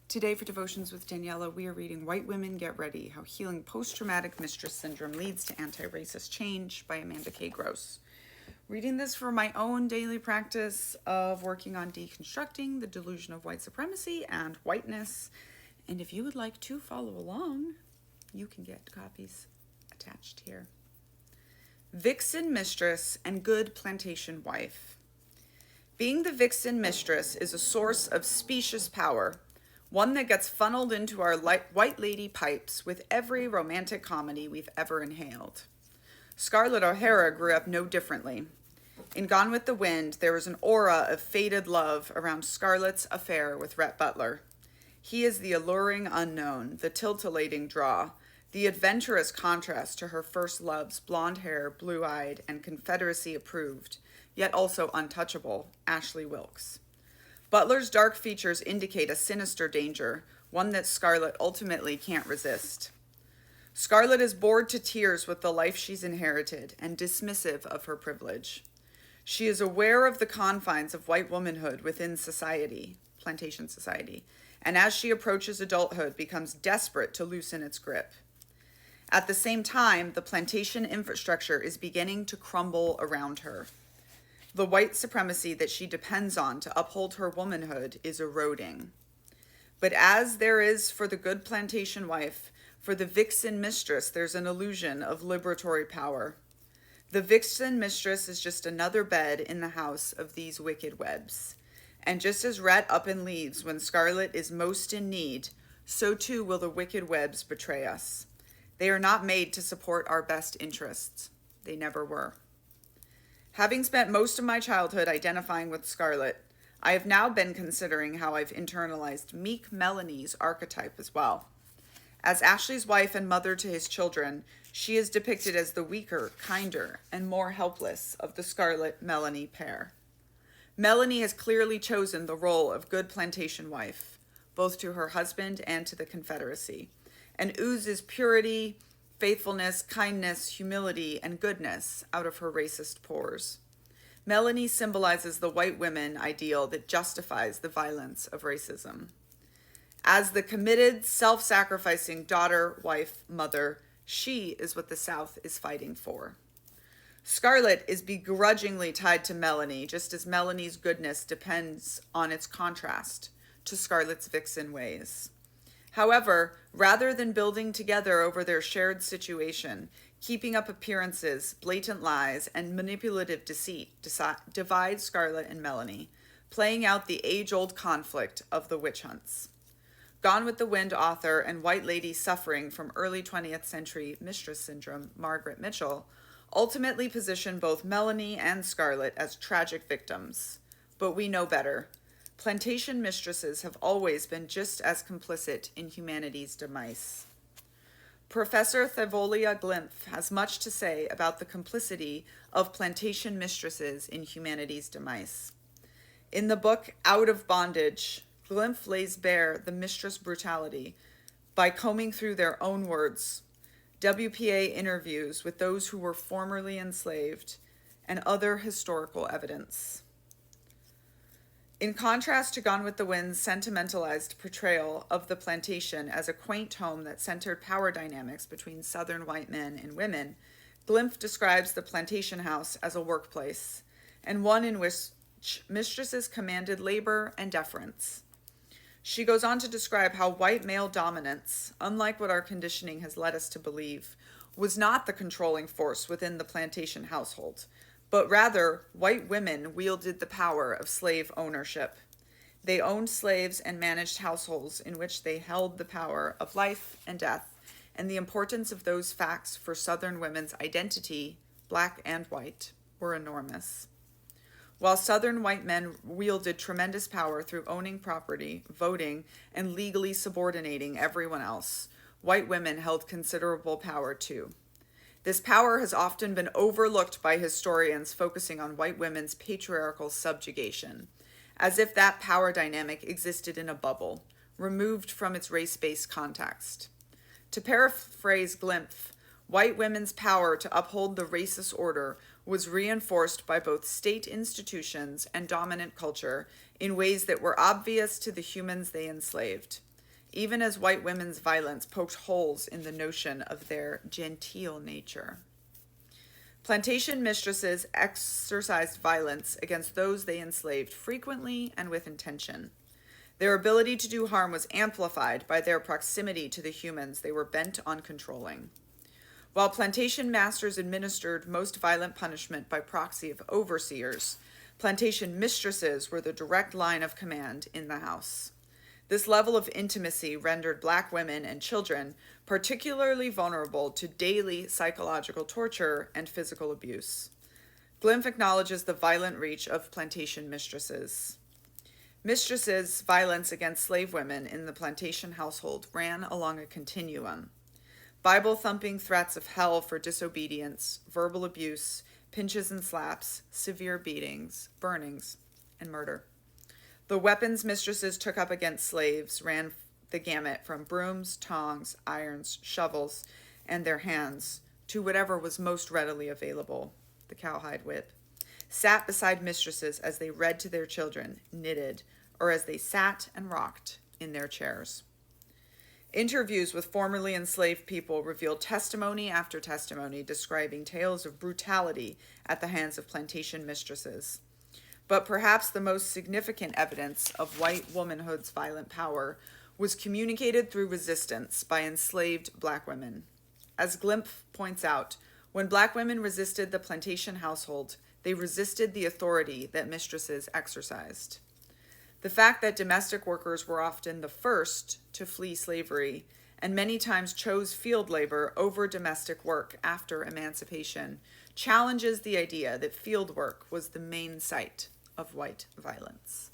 Today for Devotions with Daniella, we are reading White Women Get Ready, How Healing Post-Traumatic Mistress Syndrome Leads to Anti-Racist Change by Amanda K. Gross. Reading this for my own daily practice of working on deconstructing the delusion of white supremacy and whiteness. And if you would like to follow along, you can get copies attached here. Vixen Mistress and Good Plantation Wife. Being the vixen mistress is a source of specious power, one that gets funneled into our white lady pipes with every romantic comedy we've ever inhaled. Scarlett O'Hara grew up no differently. In Gone with the Wind, there is an aura of faded love around Scarlett's affair with Rhett Butler. He is the alluring unknown, the titillating draw, the adventurous contrast to her first love's blonde hair, blue-eyed, and Confederacy approved, yet also untouchable, Ashley Wilkes. Butler's dark features indicate a sinister danger, one that Scarlett ultimately can't resist. Scarlett is bored to tears with the life she's inherited and dismissive of her privilege. She is aware of the confines of white womanhood within society, plantation society, and as she approaches adulthood, becomes desperate to loosen its grip. At the same time, the plantation infrastructure is beginning to crumble around her. The white supremacy that she depends on to uphold her womanhood is eroding. But as there is for the good plantation wife, for the vixen mistress, there's an illusion of liberatory power. The vixen mistress is just another bed in the house of these wicked webs. And just as Rhett up and leaves when Scarlett is most in need, so too will the wicked webs betray us. They are not made to support our best interests. They never were. Having spent most of my childhood identifying with Scarlett, I have now been considering how I've internalized meek Melanie's archetype as well. As Ashley's wife and mother to his children, she is depicted as the weaker, kinder, and more helpless of the Scarlett-Melanie pair. Melanie has clearly chosen the role of good plantation wife, both to her husband and to the Confederacy, and oozes purity, faithfulness, kindness, humility, and goodness out of her racist pores. Melanie symbolizes the white women ideal that justifies the violence of racism. As the committed, self-sacrificing daughter, wife, mother, she is what the South is fighting for. Scarlett is begrudgingly tied to Melanie, just as Melanie's goodness depends on its contrast to Scarlett's vixen ways. However, rather than building together over their shared situation, keeping up appearances, blatant lies, and manipulative deceit divide Scarlett and Melanie, playing out the age-old conflict of the witch hunts. Gone with the Wind author and white lady suffering from early 20th century mistress syndrome, Margaret Mitchell, ultimately positioned both Melanie and Scarlett as tragic victims. But we know better. Plantation mistresses have always been just as complicit in humanity's demise. Professor Thavolia Glimpf has much to say about the complicity of plantation mistresses in humanity's demise. In the book Out of Bondage, Glimpf lays bare the mistress brutality by combing through their own words, WPA interviews with those who were formerly enslaved, and other historical evidence. In contrast to Gone with the Wind's sentimentalized portrayal of the plantation as a quaint home that centered power dynamics between Southern white men and women, Glimpf describes the plantation house as a workplace, and one in which mistresses commanded labor and deference. She goes on to describe how white male dominance, unlike what our conditioning has led us to believe, was not the controlling force within the plantation household, but rather, white women wielded the power of slave ownership. They owned slaves and managed households in which they held the power of life and death, and the importance of those facts for Southern women's identity, black and white, were enormous. While Southern white men wielded tremendous power through owning property, voting, and legally subordinating everyone else, white women held considerable power too. This power has often been overlooked by historians focusing on white women's patriarchal subjugation, as if that power dynamic existed in a bubble, removed from its race-based context. To paraphrase Glimpf, white women's power to uphold the racist order was reinforced by both state institutions and dominant culture in ways that were obvious to the humans they enslaved. even as white women's violence poked holes in the notion of their genteel nature. Plantation mistresses exercised violence against those they enslaved frequently and with intention. Their ability to do harm was amplified by their proximity to the humans they were bent on controlling. While plantation masters administered most violent punishment by proxy of overseers, plantation mistresses were the direct line of command in the house. This level of intimacy rendered Black women and children particularly vulnerable to daily psychological torture and physical abuse. Glimpf acknowledges the violent reach of plantation mistresses. Mistresses' violence against slave women in the plantation household ran along a continuum. Bible-thumping threats of hell for disobedience, verbal abuse, pinches and slaps, severe beatings, burnings, and murder. The weapons mistresses took up against slaves ran the gamut from brooms, tongs, irons, shovels, and their hands to whatever was most readily available, the cowhide whip, sat beside mistresses as they read to their children, knitted, or as they sat and rocked in their chairs. Interviews with formerly enslaved people revealed testimony after testimony describing tales of brutality at the hands of plantation mistresses. But perhaps the most significant evidence of white womanhood's violent power was communicated through resistance by enslaved Black women. As Glimpf points out, when Black women resisted the plantation household, they resisted the authority that mistresses exercised. The fact that domestic workers were often the first to flee slavery and many times chose field labor over domestic work after emancipation challenges the idea that field work was the main site of white violence.